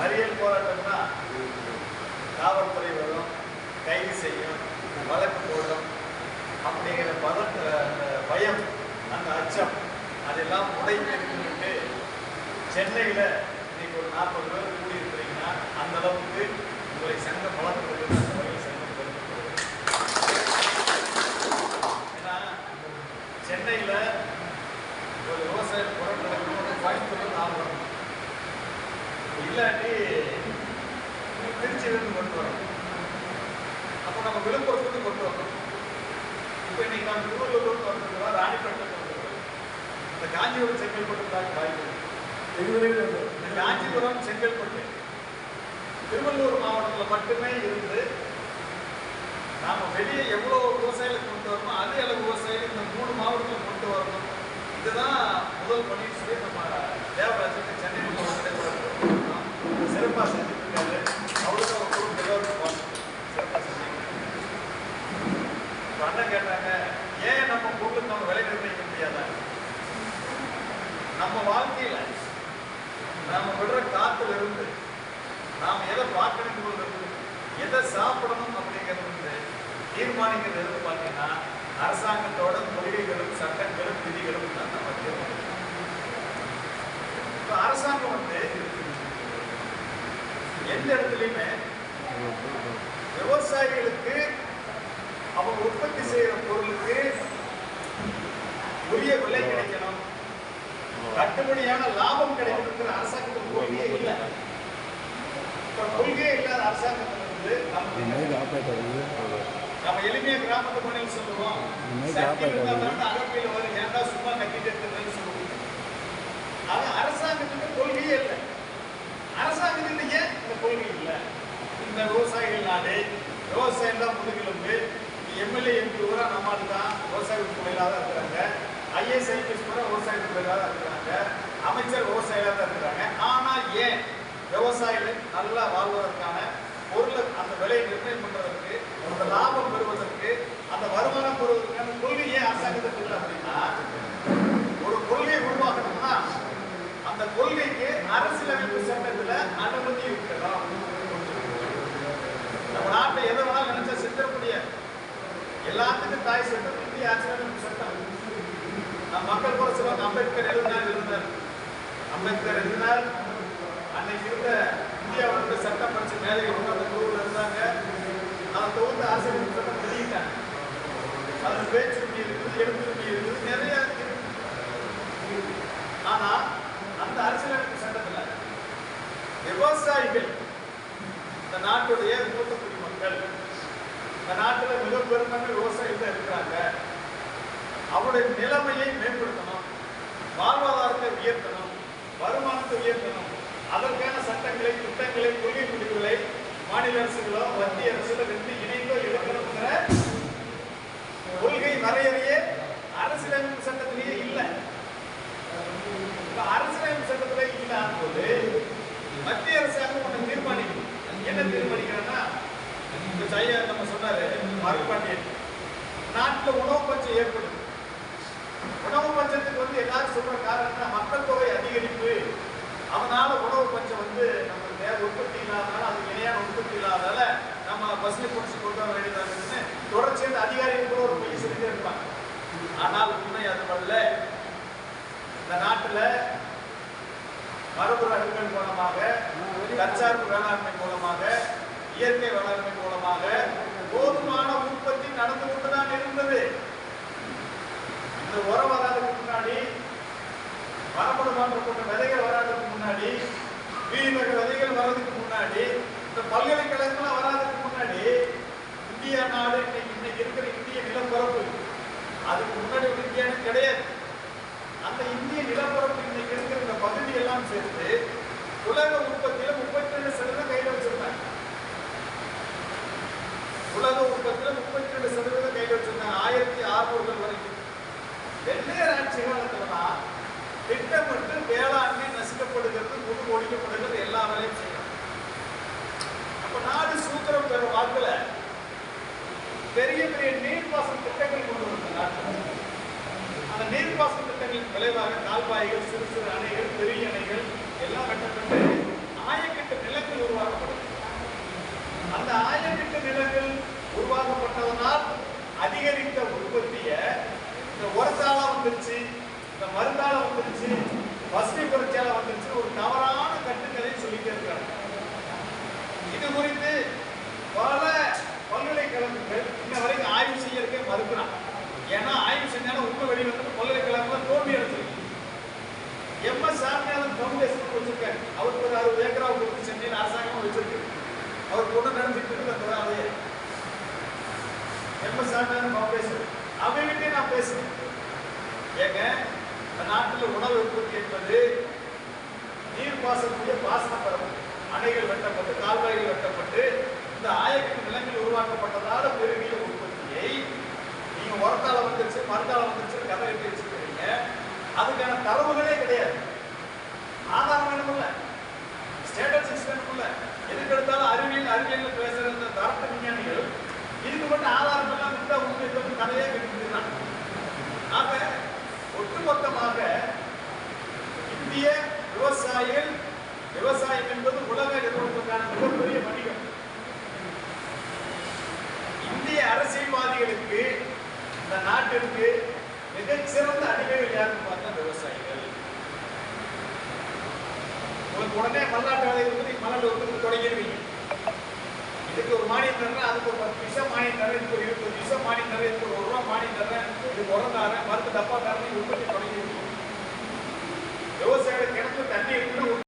மறியல் போராட்டம்னா காவல்துறை வரும், கைது செய்யும், வழக்கு போடும் அப்படிங்கிற பயம், அந்த அச்சம் அதெல்லாம் உடைப்பெடுத்துக்கிட்டு சென்னையில் இன்னைக்கு ஒரு 40 பேர் கூடியிருக்கிறீங்கன்னா அந்த அளவுக்கு உங்களை சங்கம் வளர்த்துக்கிறது அந்த வகையில் சங்கம் பெருமைப்படுது. ஏன்னா சென்னையில் ஒரு விவசாய பொருள் நடக்கணும், கோயம்புத்தூர் 4 வரணும், இல்லாட்டி திருச்சியிலிருந்து கொண்டு வரணும். அப்போ நம்ம விழுப்புரத்துலேருந்து கொண்டு வரணும். இப்போ இன்னைக்கு நான் திருவள்ளூர் வந்துருக்கிறோம், ராணிப்பேட்டை வந்துருக்கிறோம். இந்த காஞ்சிபுரம் செங்கல்பட்டு தான் வாய்ப்பு. இந்த காஞ்சிபுரம் செங்கல்பட்டு திருவள்ளூர் மாவட்டத்தில் மட்டுமே இருந்து நாம் வெளியே எவ்வளோ விவசாயிகளை கொண்டு வரணும், அதே அளவு விவசாயிகள் இந்த 3 மாவட்டத்தில் கொண்டு வரணும். இதுதான் முதல் பணின்னு சொல்லி நம்ம தேவராஜனுக்கு சென்னை மாவட்டத்தில் சிறப்பாக செஞ்சுருக்காரு. அவருக்கு ஒரு குழு எல்லோருக்கும் சிறப்பாக செஞ்சுருக்காங்க. இப்போ அண்ணன் கேட்டாங்க, ஏன் நம்ம பொருளுக்கு நம்ம விலை நிர்ணயிக்க முடியாதா? நம்ம வாழ்க்கையில் நாம் விடுற காத்துல இருந்து நாம் எதை பார்க்கணும், எதை சாப்பிடணும் அப்படிங்கிறது தீர்மானிக்கிறது எது பார்த்தீங்கன்னா அரசாங்கத்தோட கொள்கைகளும் சட்டங்களும் விதிகளும் தான் நம்ம தீர்மானிக்கணும். இப்போ அரசாங்கம் எந்த இடத்துலையுமே விவசாயிகளுக்கு அவங்க உற்பத்தி செய்கிற பொருளுக்கு உரிய விலை கிடைக்கணும், கட்டுப்படியான லாபம் கிடைக்கணுங்கிற அரசாங்கத்துக்கு கொள்கையே இல்லை. இப்போ கொள்கையே இல்லாத அரசாங்கத்தில் நம்ம எளிமையா கிராமத்து மனையில் சொல்லுவோம், அகப்பையில் வரும், ஏன்டா சும்மா கட்டிட்டு இருக்கிறதுன்னு சொல்லுவோம். ஆனா அரசாங்கத்துக்கு கொள்கையே இல்லை. அரசாங்கத்துக்கு ஏன் இந்த கொள்கை இல்லை? இந்த விவசாயிகள் நாடு, விவசாயம் தான் முதுகெலும்பு. எம்எல்ஏ எம்பி பூரா நம்மால் தான் விவசாய தொழிலாக தான் இருக்கிறாங்க, ஐஏஎஸ் ஐபிஎஸ் பூரா விவசாய தொழிலாக தான் இருக்கிறாங்க, அமைச்சர் விவசாயிகளாக தான் இருக்கிறாங்க. ஆனால் ஏன் விவசாயிகள் நல்லா வாழ்வதற்கான பொருளை அந்த விலையை நிர்ணயம் பண்ணுறதுக்கு, அந்த லாபம் பெறுவதற்கு, அந்த வருமானம் பெறுவதற்கான கொள்கை ஏன் அரசாங்கத்துக்கு இல்லை அப்படின்னா, ஒரு கொள்கை உருவாக்கணும்னா அந்த கொள்கைக்கு அரசியலமைப்பு சட்டத்தில் அனுமதி இருக்கணும். நம்ம நாட்டில் எதை வேணாலும் நினைச்சா செஞ்சிடக்கூடிய எல்லாத்துக்கும் தாய் சட்டம் இந்திய அரசியலமைப்பு சட்டம். நம்ம மக்கள் கூட சொல்லுவாங்க, அம்பேத்கர் எழுதினார். அம்பேத்கர் எழுதினார். அன்னைக்கு இருந்த இந்தியாவோட சட்டம் படிச்ச மேலைகள் அந்த குழுவில் இருந்தாங்க. அதை தொகுந்த அரசியலமைப்பு சட்டம் வெளியிட்டாங்க. அது பேச்சுரிமை இருக்குது, எழுத்துரிமை இருக்குது, நிறைய இருக்குது. ஆனா அந்த அரசியலமைப்பு சட்டத்தில் விவசாயிகள், இந்த நாட்டுடைய மூத்த குடிமக்கள், இந்த நாட்டில் மிக பெரும்பான்மை விவசாயிகள் இருக்கிறாங்க, அவருடைய நிலைமையை மேம்படுத்தணும், வாழ்வாதாரத்தை உயர்த்தணும், வருமானத்தை உயர்த்தணும், அதற்கான சட்டங்களை, திட்டங்களை, கொள்கை முடிவுகளை மாநில அரசுகளோ மத்திய அரசுகளோ ரெண்டு இணைந்தோ எடுக்கணுங்கிற கொள்கை வரையறையே அரசியலமைப்பு சட்டத்திலேயே இல்லை. அரசியலமைப்பு சட்டத்திலே இல்லாத போது மத்திய அரசாங்கம் ஒன்று தீர்மானிக்கும். என்ன தீர்மானிக்கிறேன்னா, நம்ம சொன்னாரு மார்க்பாண்டியன், நாட்டில் உணவு பஞ்சம் ஏற்படுது. உணவு பஞ்சத்துக்கு எல்லாரும் சொல்ற காரணம்னா மக்கள் தொகை அதிகரிப்பு, அதனால உணவு பஞ்சம் நமக்கு உற்பத்தி இல்லாதனால, அது இணையான உற்பத்தி இல்லாதனால நம்ம பசுமை புரட்சி கொண்டு வர வேண்டியதான்னு தொடர்ச்சியாக அதிகாரிகள் கூட ஒரு பொய் சொல்லிட்டே இருப்பாங்க. ஆனால் உண்மை அது அல்ல. இந்த நாட்டில் மரபு ரகங்கள் மூலமாக, தற்சார்பு வேளாண்மை மூலமாக, இயற்கை வேளாண்மை மூலமாக போதுமான உற்பத்தி நடந்து கொண்டுதான் இருந்தது. இந்த உரம் வராதுக்கு முன்னாடி, மரபணு மாற்றப்பட்ட விதைகள் வராதுக்கு முன்னாடி, வீணக விதைகள் வர்றதுக்கு முன்னாடி, இந்த பல்கலைக்கழகங்கள்லாம் வராதுக்கு முன்னாடி இந்திய நாடு இன்னைக்கு இருக்கிற இந்திய நிலப்பரப்பு, அதுக்கு முன்னாடி ஒரு இந்தியானு கிடையாது. அந்த இந்திய நிலப்பரப்பு இன்னைக்கு இருக்கிற இந்த பகுதி எல்லாம் சேர்த்து உலக உற்பத்தியில 32% கையில் வச்சிருந்தாங்க. உலக உற்பத்தியில 32% கையில் வச்சிருந்தாங்க 1600 வரைக்கும். வெள்ளையர் ஆட்சி காலத்துலதான் திட்டமிட்டு வேளாண்மை நசுக்கப்படுகிறது, முழு ஒழிக்கப்படுகிறது, எல்லா வேலையும் செய்யணும். அப்ப நாடு சூத்திரம் பெற வாக்குல பெரிய பெரிய நீர்ப்பாசன திட்டங்கள் கொண்டு வந்த நாட்டு. அந்த நீர்ப்பாசன திட்டங்களின் விளைவாக கால்வாய்கள், சிறு சிறு அணைகள், பெரிய அணைகள் எல்லாம் கட்டப்பட்டு ஆயக்கட்டு நில அந்த ஆயக்கட்டு நிலங்கள் உருவாக்கப்பட்டதனால் அதிகரித்த உற்பத்தியை இந்த உரத்தால வந்துருச்சு, இந்த மருந்தால வந்துருச்சு, வசதி புரட்சியால வந்துருச்சு, ஒரு தவறான கட்டுக்கதை சொல்லிட்டே இருக்காங்க. இது குறித்து பல பல்கலைக்கழகங்கள் இன்ன வரைக்கும் ஆய்வு செய்யறதுக்கே மறுக்கிறாங்க. ஏன்னா ஆய்வு செஞ்சாலும் உண்மை வெளிவந்து பல்கலைக்கழகங்கள் தோல்வி அடைஞ்சிருக்கு. எம்.எஸ். சாமிநாதன் ஃபவுண்டேஷன் வச்சிருக்காரு. அவருக்கு ஒரு 60 ஏக்கரா கொடுத்து சென்னையில் அரசாங்கமும் வச்சிருக்கு. அவர் கொண்டு நடந்துட்டு இருக்கிற அதையே எம்.எஸ். சாமிநாதன் ஃபவுண்டேஷன் அவங்ககிட்டே நான் பேசுறேன். ஏங்க, இந்த நாட்டில் உணவு உற்பத்தி என்பது நீர் பாசக்கூடிய பாசன பரப்பு, அணைகள் வெட்டப்பட்டு கால்வாய்கள் வெட்டப்பட்டு இந்த ஆயக்கட்டு நிலங்கள் உருவாக்கப்பட்டதால பெருகிய உற்பத்தியை நீங்க உரத்தால வந்துருச்சு, மருந்தால வந்துருச்சு கதை கட்டி வச்சிருக்கீங்க. அதுக்கான தரவுகளே கிடையாது, ஆதாரம் வேணும்ல, ஸ்டேட்டஸ்டிக்ஸ் வேணும்ல. எதுக்கு எடுத்தாலும் அறிவியல் பேசுற இந்த தரப்பு விஞ்ஞானிகள் இதுக்கு மட்டும் ஆதாரம் எல்லாம் விட்டா உங்களுக்கு கதையே கட்டிட்டு. ஆக ஒட்டுமொத்தமாக இந்திய விவசாயம் என்பது உலக நிறுவனத்துக்கான மிகப்பெரிய வணிகம். இந்திய அரசியல்வாதிகளுக்கு இந்த நாட்டிற்கு மிகச்சிறந்த அடிமைகள் யாருன்னு பார்த்தா விவசாயிகள். உங்களுக்கு உடனே மல்லாட்டு வேலை இருந்து மல்லாட்டு உற்பத்தி தொடங்கிடுவீங்க. இதுக்கு ஒரு மானியம் தர்றேன், அதுக்கு ஒரு 10 பைசா மானியம் தர்றேன், இதுக்கு ஒரு 20 பைசா மானியம் தர்றேன், இதுக்கு ஒரு 1 ரூபா மானியம் தர்றேன், இதுக்கு உரம் தரேன், மருந்து டப்பா தரேன், உற்பத்தி தொடங்கிடுவீங்க. விவசாயிகள் கிணத்து தண்ணி இருக்குன்னு